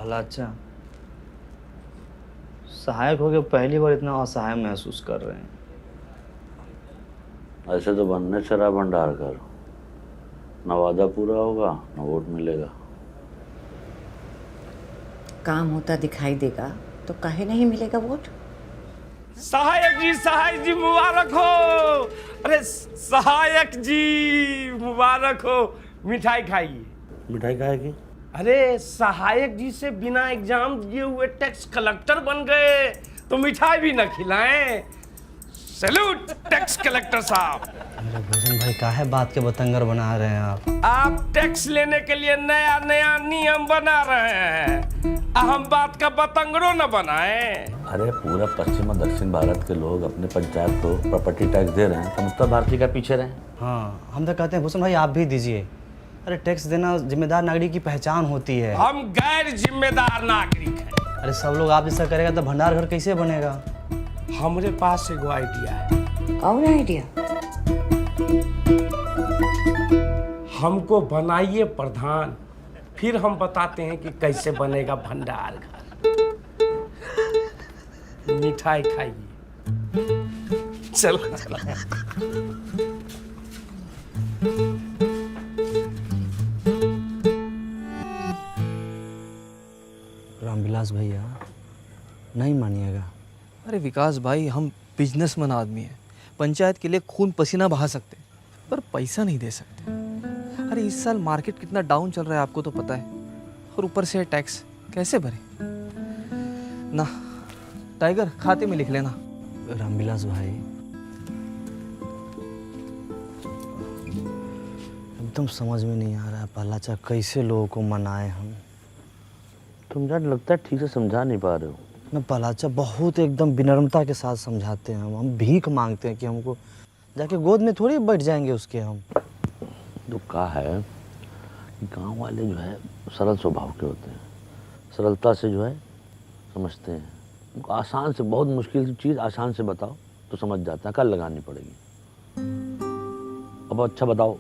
भला अच्छा, सहायक हो के पहली बार इतना असहाय महसूस कर रहे हैं। ऐसे तो बनने से रहा भंडार कर, न वादा पूरा होगा न वोट मिलेगा। काम होता दिखाई देगा तो काहे नहीं मिलेगा वोट। सहायक जी मुबारक हो। अरे सहायक जी मुबारक हो। मिठाई खाइए। मिठाई खाएगी? अरे सहायक जी से बिना एग्जाम दिए हुए टैक्स कलेक्टर बन गए तो मिठाई भी न खिलाएं। सैल्यूट टैक्स कलेक्टर साहब। अरे भूषण भाई काहे बात के बतंगर बना रहे हैं आप टैक्स लेने के लिए नया नया नियम बना रहे हैं, हम बात का बतंगड़ो न बनाए। अरे पूरा पश्चिम और दक्षिण भारत के लोग अपने पंचायत को प्रॉपर्टी टैक्स दे रहे हैं, तो उत्तर भारतीय का पीछे रहे। हाँ, हम तो कहते हैं भूषण भाई आप भी दीजिए। अरे टैक्स देना जिम्मेदार नागरिक की पहचान होती है। हम गैर जिम्मेदार नागरिक हैं। अरे सब लोग आप जैसा करेगा तो भंडार घर कैसे बनेगा? हमारे पास एगो आइडिया है। और आइडिया? हमको बनाइए प्रधान, फिर हम बताते हैं कि कैसे बनेगा भंडार घर। मिठाई खाइए। चलो रामविलास भैया नहीं मानिएगा। अरे विकास भाई, हम बिजनेसमैन आदमी हैं, पंचायत के लिए खून पसीना बहा सकते पर पैसा नहीं दे सकते। अरे इस साल मार्केट कितना डाउन चल रहा है आपको तो पता है, और ऊपर से टैक्स कैसे भरे ना। टाइगर खाते में लिख लेना। रामविलास भाई एकदम समझ में नहीं आ रहा है पहलाचा कैसे लोगों को मनाए हम। तुम यार लगता है ठीक से समझा नहीं पा रहे हो ना। पहलाचा बहुत एकदम विनम्रता के साथ समझाते हैं हम भीख मांगते हैं कि हमको जाके गोद में थोड़ी बैठ जाएंगे उसके हम। तो क्या है कि गांव वाले जो है सरल स्वभाव के होते हैं, सरलता से जो है समझते हैं। उनको आसान से, बहुत मुश्किल चीज़ आसान से बताओ तो समझ जाते हैं, अकल लगानी पड़ेगी। अब अच्छा बताओ,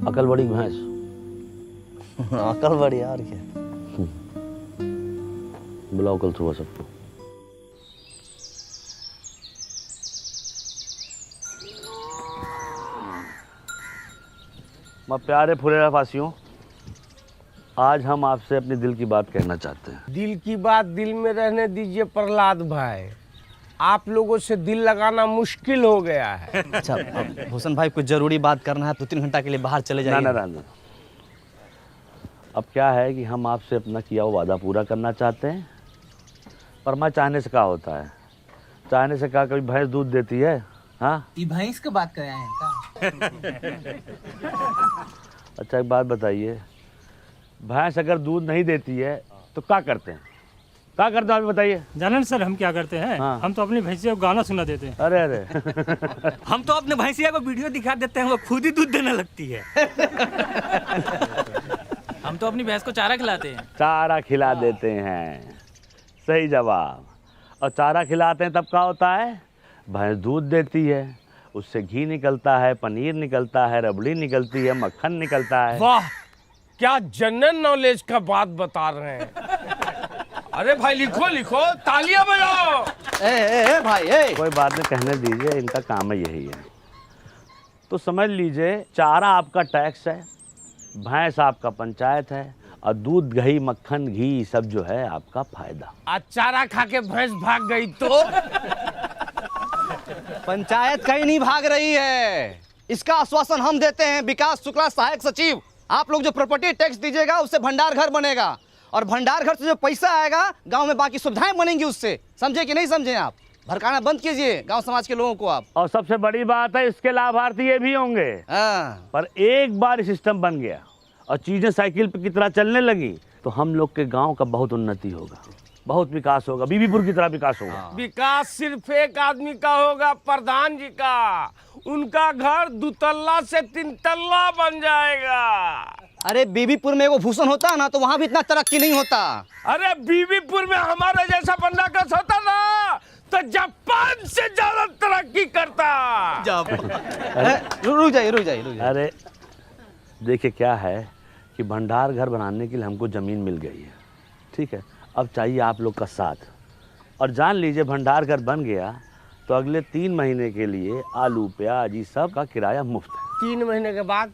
अकल बड़ी भैंस। अकल बड़ी यार क्या। बुलाओ कल सुबह सबको। मैं प्यारे फुलेरा फासियों, आज हम आपसे अपने दिल की बात कहना चाहते हैं। दिल की बात दिल में रहने दीजिए प्रहलाद भाई, आप लोगों से दिल लगाना मुश्किल हो गया है। अच्छा भूषण भाई कुछ जरूरी बात करना है, 2-3 घंटा के लिए बाहर चले जाइए। ना। अब क्या है कि हम आपसे अपना किया हुआ वादा पूरा करना चाहते हैं, पर मैं चाहने से क्या होता है। चाहने से क्या कभी भैंस दूध देती है? हाँ, ये भैंस की बात कर रहे हैं का? अच्छा एक बात बताइए, भैंस अगर दूध नहीं देती है तो क्या करते हैं? क्या करते हैं आप बताइए। जाने सर हम क्या करते हैं? हाँ। हम तो अपनी भैंसिया को गाना सुना देते हैं। अरे हम तो अपने भैंसिया को वीडियो दिखा देते हैं, वो खुद ही दूध देने लगती है। हम तो अपनी भैंस को चारा खिलाते हैं। चारा खिला देते हैं, सही जवाब। और चारा खिलाते हैं तब क्या होता है? भैंस दूध देती है, उससे घी निकलता है, पनीर निकलता है, रबड़ी निकलती है, मक्खन निकलता है। वाह, क्या जनरल नॉलेज का बात बता रहे हैं। अरे भाई लिखो लिखो, तालियां बजाओ। ए भाई कोई बात नहीं, कहने दीजिए, इनका काम है यही है। तो समझ लीजिए, चारा आपका टैक्स है, भैंस आपका पंचायत है, और दूध दही मक्खन घी सब जो है आपका फायदा। आज चारा खा के भैंस भाग गई तो? पंचायत कहीं नहीं भाग रही है, इसका आश्वासन हम देते हैं। विकास शुक्ला सहायक सचिव, आप लोग जो प्रॉपर्टी टैक्स दीजिएगा उससे भंडार घर बनेगा, और भंडार घर से जो पैसा आएगा गांव में बाकी सुविधाएं बनेंगी उससे। समझे कि नहीं समझे? आप भड़काना बंद कीजिए गांव समाज के लोगों को आप। और सबसे बड़ी बात है, इसके लाभार्थी ये भी होंगे। पर एक बार सिस्टम बन गया और चीजें साइकिल की तरह चलने लगी तो हम लोग के गांव का बहुत उन्नति होगा, बहुत विकास होगा, बीबीपुर की तरह विकास होगा। विकास सिर्फ एक आदमी का होगा, प्रधान जी का। उनका घर 2 तल्ला से 3 तल्ला बन जाएगा। अरे बीबीपुर में वो भूषण होता है ना तो वहां भी इतना तरक्की नहीं होता। अरे बीबीपुर में हमारे जैसा बंदाकस होता ना तो जापान से ज्यादा तरक्की करता। रुक जाइए। अरे देखिए क्या है कि भंडार घर बनाने के लिए हमको ज़मीन मिल गई है, ठीक है। अब चाहिए आप लोग का साथ। और जान लीजिए भंडार घर बन गया तो अगले 3 महीने के लिए आलू प्याज ये सब का किराया मुफ्त है। 3 महीने के बाद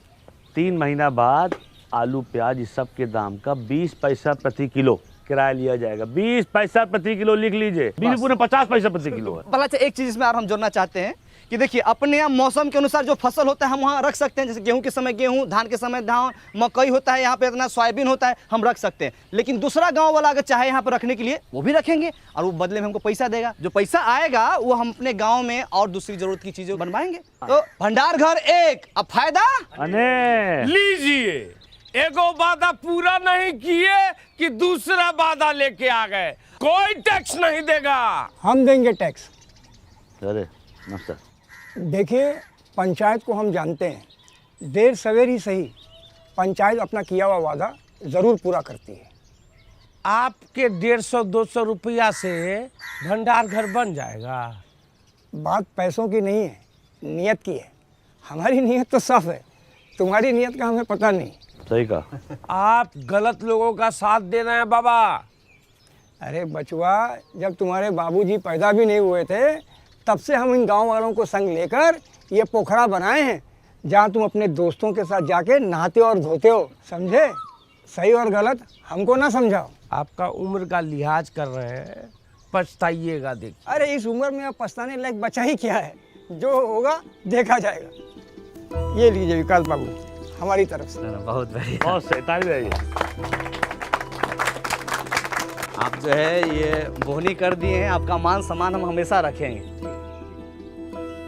3 महीना बाद आलू प्याज इस सब के दाम का 20 पैसा प्रति किलो किराया लिया जाएगा। 20 पैसा प्रति किलो लिख लीजिए। बीबीपुर में 50 पैसा प्रति किलो है। भला एक चीज इसमें और हम जोड़ना चाहते हैं कि देखिए अपने यहाँ मौसम के अनुसार जो फसल होता है हम वहाँ रख सकते हैं। जैसे गेहूं के समय गेहूं, धान के समय धान, मकई होता है, यहाँ पे इतना सोयाबीन होता है, हम रख सकते हैं। लेकिन दूसरा गांव वाला अगर चाहे यहाँ पर रखने के लिए वो भी रखेंगे और वो बदले में हमको पैसा देगा। जो पैसा आएगा वो हम अपने गाँव में और दूसरी जरूरत की चीजें बनवाएंगे। तो भंडार घर एक, अब फायदा अने लीजिए। एगो वादा पूरा नहीं किए कि दूसरा वादा लेके आ गए। कोई टैक्स नहीं देगा। हम देंगे टैक्स। अरे नमस्कार। देखिए, पंचायत को हम जानते हैं, देर सवेर ही सही पंचायत अपना किया हुआ वादा ज़रूर पूरा करती है। आपके 150-200 रुपया से भंडार घर बन जाएगा। बात पैसों की नहीं है, नियत की है। हमारी नियत तो साफ है, तुम्हारी नियत का हमें पता नहीं। सही कहा। आप गलत लोगों का साथ दे रहे हैं बाबा। अरे बचवा, जब तुम्हारे बाबूजी पैदा भी नहीं हुए थे तब से हम इन गांव वालों को संग लेकर ये पोखरा बनाए हैं जहां तुम अपने दोस्तों के साथ जाके नहाते और धोते हो। समझे? सही और गलत हमको ना समझाओ। आपका उम्र का लिहाज कर रहे हैं, पछताइएगा। देखिए, अरे इस उम्र में अब पछताने लायक बचा ही क्या है, जो होगा देखा जाएगा। ये लीजिए विकास बाबू, हमारी तरफ से। बहुत बढ़िया। बहुत सही, ताली बजाइए। आप जो है ये बोहनी कर दिए हैं, आपका मान सम्मान हम हमेशा रखेंगे।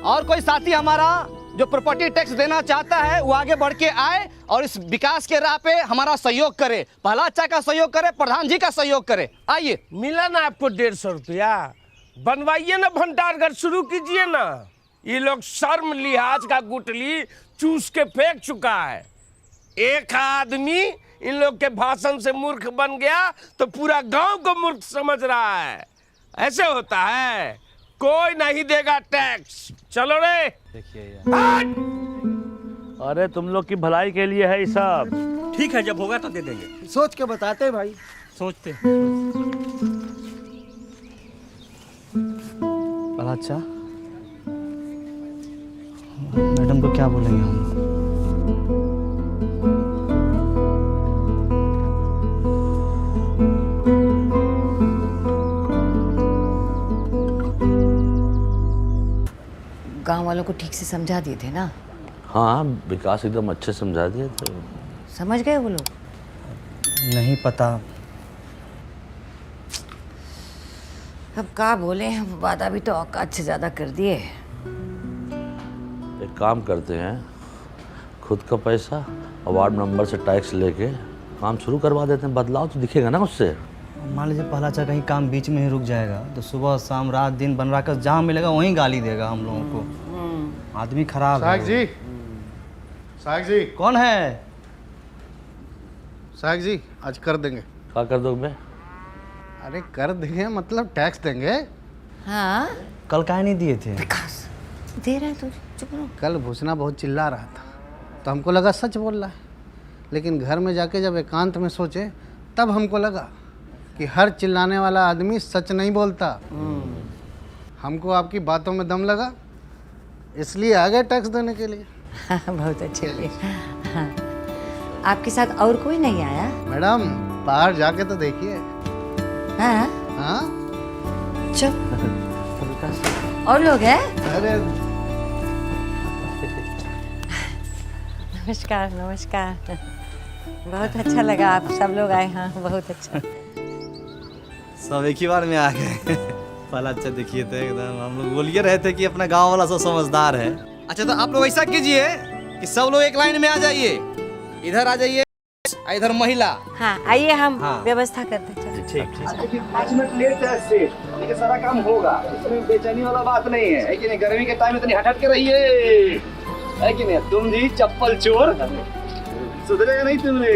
और कोई साथी हमारा जो प्रॉपर्टी टैक्स देना चाहता है वो आगे बढ़ के आए और इस विकास के राह पे हमारा सहयोग करे। पहला अच्छा का सहयोग करे, प्रधान जी का सहयोग करे। आइए। मिला ना आपको 150 रुपया? बनवाइए ना, भंडार घर शुरू कीजिए ना। ये लोग शर्म लिहाज का गुटली चूस के फेंक चुका है। एक आदमी इन लोग के भाषण से मूर्ख बन गया तो पूरा गांव को मूर्ख समझ रहा है। ऐसे होता है। कोई नहीं देगा टैक्स। चलो रे। अरे तुम लोग की भलाई के लिए है ये सब। ठीक है, जब होगा तो दे देंगे। सोच के बताते भाई। सोचते बड़ा अच्छा। मैडम को क्या बोलेंगे हम? गांव वालों को ठीक से समझा दिए थे ना? हाँ, विकास एकदम अच्छे समझा दिए तो। समझ गए वो लोग? नहीं पता। अब क्या बोले, हम वादा भी तो औकात से ज़्यादा कर दिए। एक काम करते हैं, खुद का पैसा और वार्ड मेंबर से टैक्स लेके काम शुरू करवा देते हैं। बदलाव तो दिखेगा ना उससे। मान लीजिए पहला अच्छा कहीं काम बीच में ही रुक जाएगा तो सुबह शाम रात दिन बन रहा कर जहाँ मिलेगा वहीं गाली देगा हम लोगों को। आदमी खराब है। साहब जी कौन है? साहब जी आज कर देंगे। क्या कर दोगे? अरे कर देंगे मतलब टैक्स देंगे। हाँ, कल काहे नहीं दिए थे? विकास दे रहे तो चुप रहो। कल भूसना बहुत चिल्ला रहा था तो हमको लगा सच बोल रहा है, लेकिन घर में जाके जब एकांत में सोचे तब हमको लगा कि हर चिल्लाने वाला आदमी सच नहीं बोलता। हमको आपकी बातों में दम लगा, इसलिए आ गए टैक्स देने के लिए। बहुत अच्छे हुए। हाँ। आपके साथ और कोई नहीं आया? मैडम बाहर जाके तो देखिए। हाँ हाँ चुप। और लोग हैं? अरे नमस्कार नमस्कार। बहुत अच्छा लगा आप सब लोग आए। हाँ बहुत अच्छा। सब एक ही बार में आ गए। पहला अच्छा देखिए थे एकदम हम लोग बोलिए रहे थे कि अपना गांव वाला सब समझदार है। अच्छा तो आप लोग ऐसा कीजिए कि सब लोग एक लाइन में आ जाइए। इधर आ जाइए, इधर महिला। हाँ आइए, हम हाँ। व्यवस्था करते हैं। ठीक। 5 मिनट लेट है सेठ, लेकिन सारा काम होगा। इसमें बेचैनी वाला बात नहीं है कि नहीं? गर्मी के टाइम में इतनी हट के रहिए, है कि नहीं? तुम जी चप्पल चोर, सुधरेगा नहीं तुमने।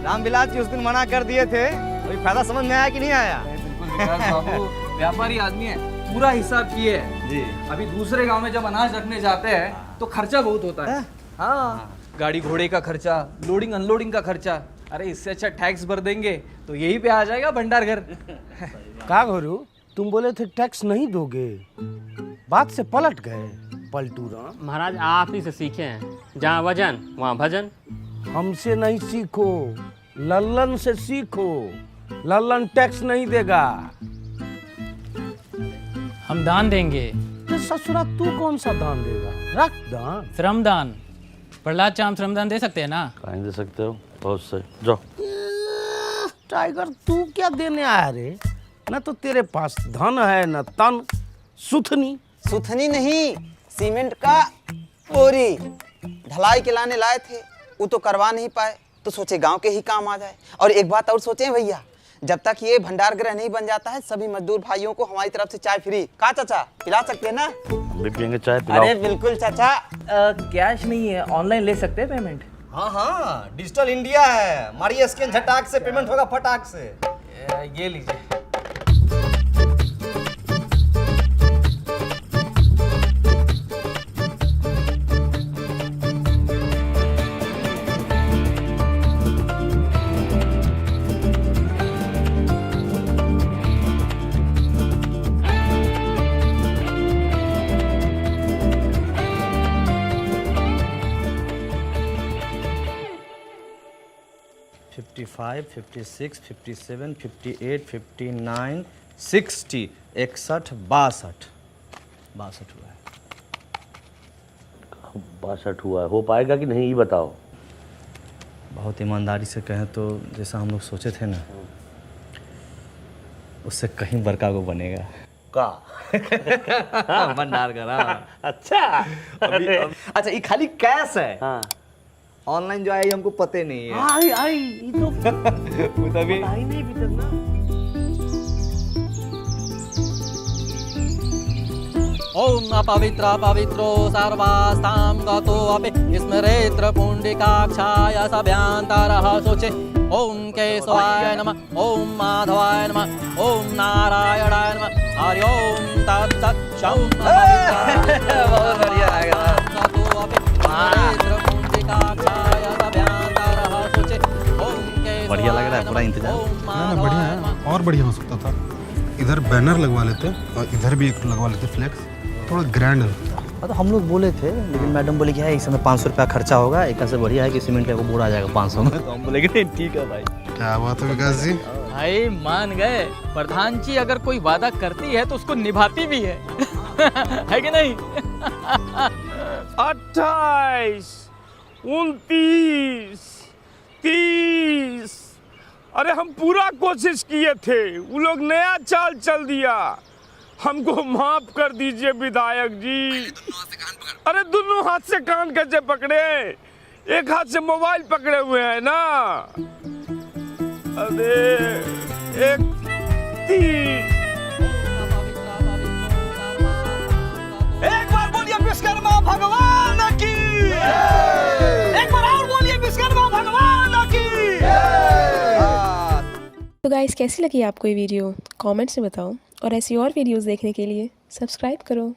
रामविलास जी उस दिन मना कर दिए थे, कोई फायदा समझ में आया कि नहीं आया? बिल्कुल विकास बाबू व्यापारी आदमी है, पूरा हिसाब किए है जी। अभी दूसरे गांव में जब अनाज रखने जाते हैं तो खर्चा बहुत होता है। हाँ, गाड़ी घोड़े का खर्चा, लोडिंग अनलोडिंग का खर्चा, अरे इससे अच्छा टैक्स भर देंगे तो यही पे आ जाएगा भंडार घर। का गुरु, तुम बोले थे टैक्स नहीं दोगे, बात से पलट गए पलटू राम। महाराज आप ही से सीखे हैं, जहाँ वजन वहाँ भजन। हमसे नहीं सीखो, लल्लन से सीखो। लल्लन टैक्स नहीं देगा। हम दान देंगे। तो ससुरा तू कौन सा दान देगा? रख दान। श्रमदान। प्रहलाद चाम श्रमदान दे सकते हैं ना? कहीं दे सकते हो, बहुत सही। जाओ। टाइगर तू क्या देने आया रे? न तो तेरे पास धन है न तन। सुथनी सुथनी नहीं, सीमेंट का बोरी ढलाई के लाने लाए थे, वो तो करवा नहीं पाए, तो सोचे गांव के ही काम आ जाए। और एक बात और सोचे भैया, जब तक ये भंडार गृह नहीं बन जाता है, सभी मजदूर भाइयों को हमारी तरफ से चाय फ्री। कहा चाचा, पिला सकते हैं ना? हम भी पियेंगे चाय, पिलाओ। अरे बिल्कुल चाचा। कैश नहीं है, ऑनलाइन ले सकते हैं पेमेंट? हाँ हाँ, डिजिटल इंडिया है, मारिए स्कैन झटाक से, पेमेंट होगा फटाक से। ये लीजिए। फाइव 56 57 58 59 60 61 62 हुआ है। 62 हुआ है, हो पाएगा कि नहीं ये बताओ। बहुत ईमानदारी से कहें तो जैसा हम लोग सोचे थे ना, उससे कहीं बड़का को बनेगा का भंडार करा। अच्छा। अच्छा, ये खाली कैश है। हाँ, ऑनलाइन जो आई हमको पते नहीं है। आई ये तो वो तभी आई नहीं भी तक ना। ओम अपवित्र पवित्रो सर्वास्तां गतो अपि स्मरेत्र पुण्डिकाक्षाय सभ्यांतरः शुचि। ओम केशवाय नमः, ओम माधवाय नमः, ओम नारायणाय नमः। हरि ओम तत्सत्। बहुत बढ़िया आएगा। गतो अपि स्मरेत्र पुण्डिकाक्षाय सभ्यांतरः शुचि। ओम केशवाय बढ़िया लग रहा है, पूरा इंतजाम। ना बढ़िया है, और बढ़िया हो सकता था। इधर बैनर लगवा लेते और इधर भी एक लगवा लेते फ्लेक्स, थोड़ा ग्रैंड लगता। तो हम लोग बोले थे, लेकिन मैडम बोले कि है इस समय 500 रुपया खर्चा होगा, एक से बढ़िया है कि सीमेंट का बोरा आ जाएगा 500 में। तो हम बोले कि ठीक है भाई। क्या बात है विकास जी? भाई मान गए, प्रधान जी अगर कोई वादा करती है तो उसको निभाती भी है। है कि नहीं? 28 29 30। अरे हम पूरा कोशिश किए थे, वो लोग नया चाल चल दिया। हमको माफ कर दीजिए विधायक जी। अरे दोनों हाथ से कान कैसे पकड़े? एक हाथ से मोबाइल पकड़े हुए हैं ना। अरे एक 30। एक बार बोलिए विश्वकर्मा भगवान की। एक बार और बोलिए विश्वकर्मा भगवान की। तो गाइस, कैसी लगी आपको ये वीडियो? कमेंट्स में बताओ, और ऐसी और वीडियोस देखने के लिए सब्सक्राइब करो।